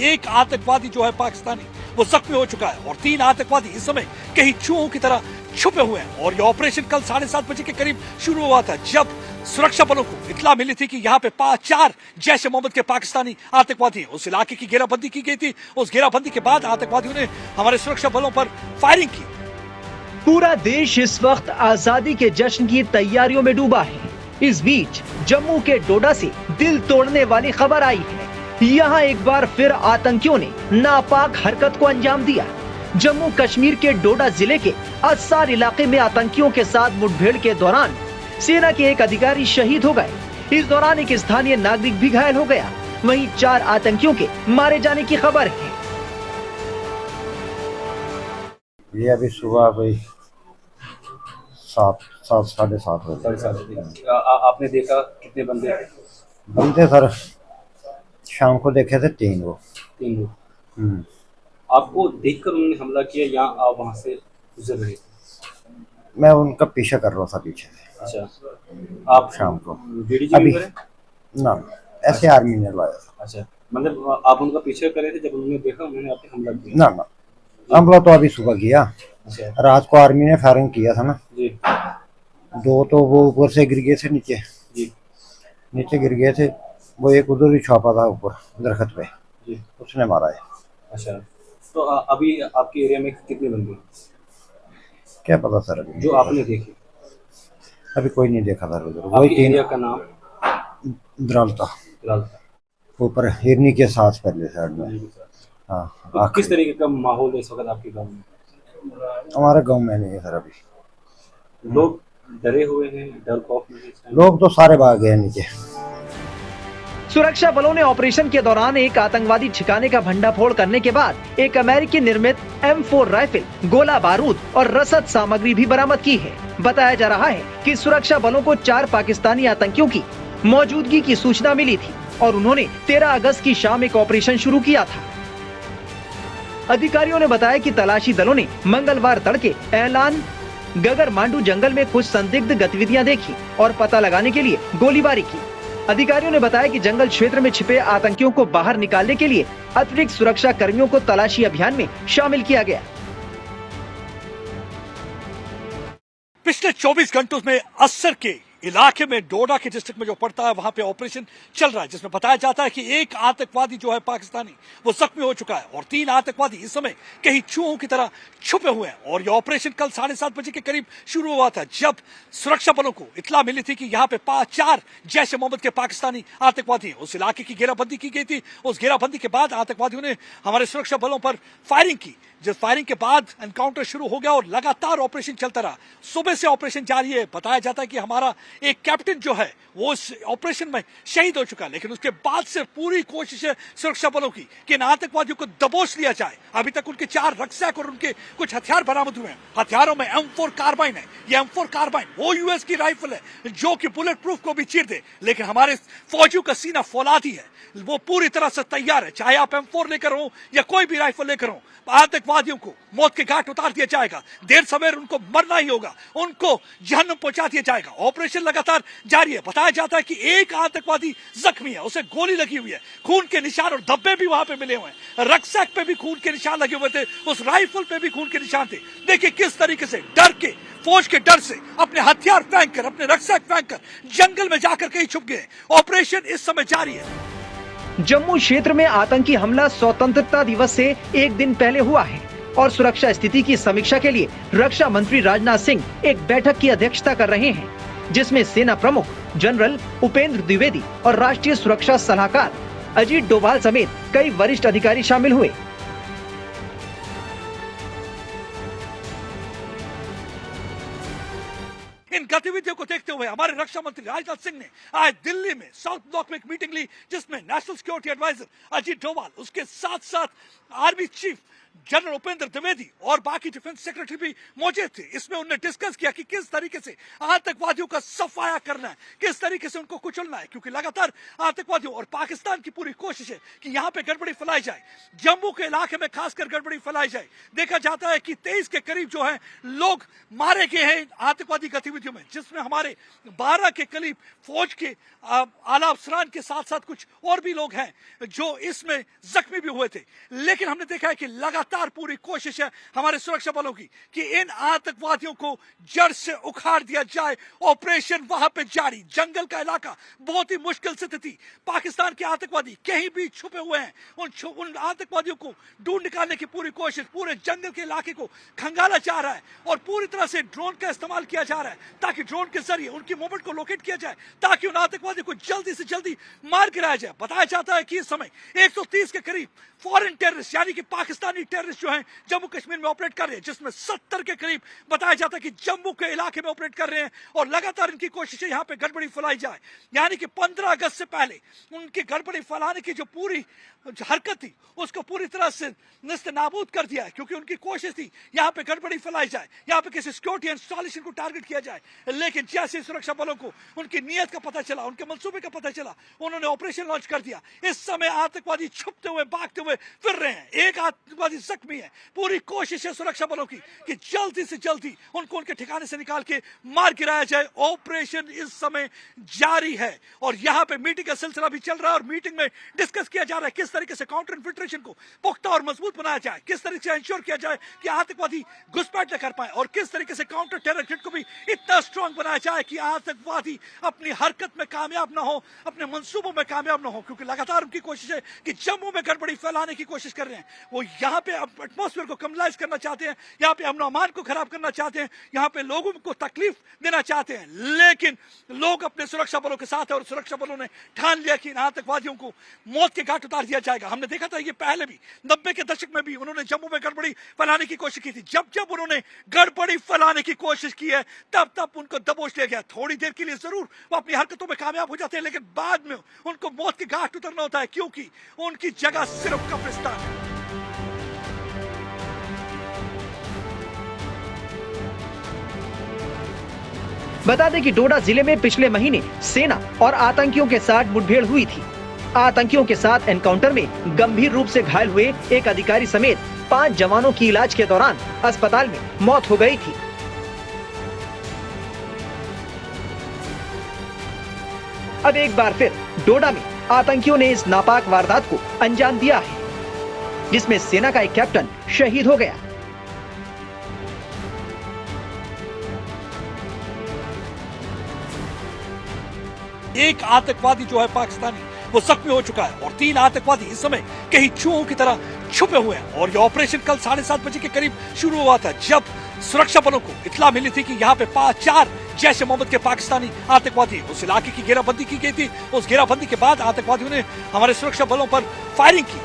एक आतंकवादी जो है पाकिस्तानी वो जख्मी हो चुका है और 3 आतंकवादी इस समय कहीं चूहों की तरह छुपे हुए हैं। और ये ऑपरेशन कल 7:30 बजे के करीब शुरू हुआ था, जब सुरक्षा बलों को इत्तला मिली थी कि यहाँ पे 4 जैश ए मोहम्मद के पाकिस्तानी आतंकवादी हैं। उस इलाके की घेराबंदी की गई थी। उस घेराबंदी के बाद आतंकवादियों ने हमारे सुरक्षा बलों पर फायरिंग की। पूरा देश इस वक्त आजादी के जश्न की तैयारियों में डूबा है। इस बीच जम्मू के डोडा से दिल तोड़ने वाली खबर आई है। यहाँ एक बार फिर आतंकियों ने नापाक हरकत को अंजाम दिया। जम्मू कश्मीर के डोडा जिले के अस्सार इलाके में आतंकियों के साथ मुठभेड़ के दौरान सेना के एक अधिकारी शहीद हो गए। इस दौरान एक स्थानीय नागरिक भी घायल हो गया। वहीं 4 आतंकियों के मारे जाने की खबर है। ये अभी सुबह कोई 7:30 बजे। आपने देखा कितने बंदे सर शाम को देखे थे 3 लोग। 3 लोग। आपको देखकर उन्होंने हमला किया या आप वहां से गुजर रहे थे? मैं उनका पीछा कर रहा था पीछे से। अच्छा, आप शाम को अभी ना ऐसे आर्मी ने लाया था। अच्छा, मतलब आप उनका पीछा कर रहे थे, जब उन्होंने देखा उन्होंने आप पे हमला किया? ना हमला तो अभी सुबह किया। अच्छा, रात को आर्मी ने फायरिंग किया था ना जी। 2 तो वो ऊपर से गिर गए थे नीचे गिर गए थे। वो एक उधर ही छापा था ऊपर दरख्त पे जी, उसने मारा है। अच्छा, तो अभी आपके एरिया में कितने बंदे? क्या पता सर, अभी जो आपने देखे? अभी कोई नहीं देखा था उधर। वही एरिया का नाम द्रालता ऊपर हिरनी के साथ पहले साइड में। हाँ, तो किस तरीके का माहौल है इस वक्त आपके गांव में? हमारे गांव में नहीं है सर। अभी लोग डरे हुए हैं, डर खौफ में हैं? लोग तो सारे भाग गए नीचे। सुरक्षा बलों ने ऑपरेशन के दौरान एक आतंकवादी ठिकाने का भंडाफोड़ करने के बाद एक अमेरिकी निर्मित M4 राइफल, गोला बारूद और रसद सामग्री भी बरामद की है। बताया जा रहा है कि सुरक्षा बलों को 4 पाकिस्तानी आतंकियों की मौजूदगी की सूचना मिली थी और उन्होंने 13 अगस्त की शाम एक ऑपरेशन शुरू किया था। अधिकारियों ने बताया कि तलाशी दलों ने मंगलवार तड़के ऐलान गगर मांडू जंगल में कुछ संदिग्ध गतिविधियां देखी और पता लगाने के लिए गोलीबारी की। अधिकारियों ने बताया कि जंगल क्षेत्र में छिपे आतंकियों को बाहर निकालने के लिए अतिरिक्त सुरक्षा कर्मियों को तलाशी अभियान में शामिल किया गया। पिछले 24 घंटों में अस्सर के इलाके में, डोडा के डिस्ट्रिक्ट में जो पड़ता है, वहां पे ऑपरेशन चल रहा है, जिसमें बताया जाता है कि एक आतंकवादी जो है पाकिस्तानी वो जख्मी हो चुका है और 3 आतंकवादी इस समय कहीं चूहों की तरह छुपे हुए हैं। और ये ऑपरेशन कल 7:30 बजे के करीब शुरू हुआ था, जब सुरक्षा बलों को इत्तला मिली थी कि यहाँ पे 4 जैश ए मोहम्मद के पाकिस्तानी आतंकवादी हैं। उस इलाके की घेराबंदी की गई थी। उस घेराबंदी के बाद आतंकवादियों ने हमारे सुरक्षा बलों पर फायरिंग की। जिस फायरिंग के बाद एनकाउंटर शुरू हो गया और लगातार ऑपरेशन चलता रहा। सुबह से ऑपरेशन जारी है। बताया जाता है कि हमारा एक कैप्टन जो है वो इस ऑपरेशन में शहीद हो चुका है, लेकिन उसके बाद से पूरी कोशिश है सुरक्षा बलों की कि इन आतंकवादियों को दबोच लिया जाए। अभी तक उनके 4 रक्सैक और उनके कुछ हथियार बरामद हुए हैं। हथियारों में M4 कार्बाइन है। ये M4 कार्बाइन वो यूएस की राइफल है जो कि बुलेट प्रूफ को भी चीर दे, लेकिन हमारे फौजियों का सीना फौलादी है, वो पूरी तरह से तैयार है। चाहे आप M4 लेकर हो या कोई भी राइफल लेकर हो, आतंकवादियों को मौत के घाट उतार दिया जाएगा। देर सवेर उनको मरना ही होगा, उनको जहन्नुम पहुंचा दिया जाएगा। ऑपरेशन लगातार जारी है। बताया जाता है कि एक आतंकवादी जख्मी है, उसे गोली लगी हुई है, खून के निशान और धब्बे भी वहां पे मिले हुए हैं। रक्सैक पे भी खून के निशान लगे हुए थे, उस राइफल पे भी खून के निशान थे। देखिए किस तरीके से डर के, फौज के डर से अपने हथियार फेंक कर, अपने रक्सैक फेंक कर जंगल में जाकर कहीं छुप गए। ऑपरेशन इस समय जारी है। जम्मू क्षेत्र में आतंकी हमला स्वतंत्रता दिवस से एक दिन पहले हुआ है और सुरक्षा स्थिति की समीक्षा के लिए रक्षा मंत्री राजनाथ सिंह एक बैठक की अध्यक्षता कर रहे हैं, जिसमें सेना प्रमुख जनरल उपेंद्र द्विवेदी और राष्ट्रीय सुरक्षा सलाहकार अजीत डोभाल समेत कई वरिष्ठ अधिकारी शामिल हुए। इन गतिविधियों को देखते हुए हमारे रक्षा मंत्री राजनाथ सिंह ने आज दिल्ली में साउथ ब्लॉक में एक मीटिंग ली, जिसमें national security adviser Ajit Doval, उसके साथ साथ army chief general Upendra Dwivedi और बाकी डिफेंस सेक्रेटरी भी मौजूद थे। इसमें उन्होंने डिस्कस किया कि किस तरीके से आतंकवादियों का सफाया करना है, किस तरीके से उनको कुचलना है, क्योंकि लगातार आतंकवादियों और पाकिस्तान की पूरी कोशिश है कि यहां पे गड़बड़ी फैलाई जाए, जम्मू के इलाके में खासकर गड़बड़ी फैलाई जाए। देखा जाता है कि 23 के करीब जो है लोग मारे गए हैं आतंकवादी गतिविधियों में, जिसमें हमारे 12 के करीब फौज के आला अफसरान के साथ साथ कुछ और भी लोग हैं जो इसमें जख्मी भी हुए थे। लेकिन हमने देखा है कि लगातार पूरी कोशिश है हमारे सुरक्षा बलों की कि इन आतंकवादियों को जड़ से उखाड़ दिया जाए। ऑपरेशन वहां पे जारी, जंगल का इलाका, बहुत ही मुश्किल स्थिति, पाकिस्तान के आतंकवादी कहीं भी छुपे हुए हैं, उन आतंकवादियों को ढूंढ निकालने की पूरी कोशिश, पूरे जंगल के इलाके को खंगाला जा रहा है और पूरी तरह से ड्रोन का इस्तेमाल किया जा रहा है ताकि ड्रोन के जरिए उनकी मूवमेंट को लोकेट किया जाए, ताकि उन आतंकवादियों को जल्दी से जल्दी मार गिराया जाए। बताया जाता है कि इस समय 130 के करीब फॉरेन टेररिस्ट यानी कि पाकिस्तानी टेररिस्ट जो हैं जम्मू कश्मीर में ऑपरेट कर रहे हैं, जिसमें 70 के करीब बताया जाता है कि जम्मू के इलाके में ऑपरेट कर रहे हैं और लगातार इनकी कोशिश है यहां पे गड़बड़ी फैलाई जाए। यानी कि 15 अगस्त से पहले उनकी गड़बड़ी फैलाने की जो पूरी हरकत थी उसको पूरी तरह से निस्त नाबूद कर दिया है, क्योंकि उनकी कोशिश थी यहां पे गड़बड़ी फैलाई जाए, यहां पे किसी सिक्योरिटी इंस्टॉलेशन को टारगेट किया जाए। लेकिन जैसे सुरक्षा बलों को उनकी नीयत का पता चला, उनके मंसूबे का पता चला, उन्होंने ऑपरेशन लॉन्च कर दिया। इस समय आतंकवादी छुपते हुए भागते हुए फिर रहे हैं, एक आतंकवादी जख्मी है। पूरी कोशिश है सुरक्षा बलों की कि जल्दी से जल्दी उनको उनके ठिकाने से निकाल के मार गिराया जाए। ऑपरेशन इस समय जारी है और यहां पे मीटिंग का सिलसिला भी चल रहा है और मीटिंग में डिस्कस किया जा रहा है किस तरीके से काउंटर इन्फिल्ट्रेशन को पुख्ता और मजबूत बनाया जाए, किस तरीके से इंश्योर किया जाए कि आतंकवादी घुसपैठ न कर पाए और किस तरीके से काउंटर टेरर किट को भी इतना स्ट्रांग बनाया जाए कि आतंकवादी अपनी हरकत में कामयाब ना हो, अपने मंसूबों में कामयाब ना हो। क्योंकि लगातार उनकी कोशिश है कि जम्मू में गड़बड़ी फैलाने की कोशिश कर रहे हैं, वो यहाँ पे एटमॉस्फेयर को कमलाइज करना चाहते हैं, यहाँ पे अमन अमान को खराब करना चाहते हैं, यहाँ पे लोगों को तकलीफ देना चाहते हैं। लेकिन लोग अपने सुरक्षा बलों के साथ है और सुरक्षा बलों ने ठान लिया कि इन आतंकवादियों को मौत के घाट उतार दिया जाएगा। हमने देखा था ये पहले भी 90 के दशक में भी उन्होंने जम्मू में गड़बड़ी फैलाने की कोशिश की थी। जब जब उन्होंने गड़बड़ी फैलाने की कोशिश की है तब तब उनको दबोच लिया गया। थोड़ी देर के लिए जरूर वो अपनी हरकतों में कामयाब हो जाते हैं, लेकिन बाद में उनको मौत के घाट उतरना होता है, क्योंकि उनकी जगह सिर्फ कब्रिस्तान है। बता दें कि डोडा जिले में पिछले महीने सेना और आतंकियों के साथ मुठभेड़ हुई थी। आतंकियों के साथ एनकाउंटर में गंभीर रूप से घायल हुए एक अधिकारी समेत 5 जवानों की इलाज के दौरान अस्पताल में मौत हो गई थी। अब एक बार फिर डोडा में आतंकियों ने इस नापाक वारदात को अंजाम दिया है, जिसमें सेना का एक कैप्टन शहीद हो गया। एक आतंकवादी जो है पाकिस्तानी वो जख्मी हो चुका है और 3 आतंकवादी इस समय कहीं चूहों की तरह छुपे हुए हैं। और ये ऑपरेशन कल 7:30 बजे के करीब शुरू हुआ था, जब सुरक्षा बलों को इत्तला मिली थी कि यहाँ पे 4 जैश-ए मोहम्मद के पाकिस्तानी आतंकवादी, उस इलाके की घेराबंदी की गई थी। उस घेराबंदी के बाद आतंकवादियों ने हमारे सुरक्षा बलों पर फायरिंग की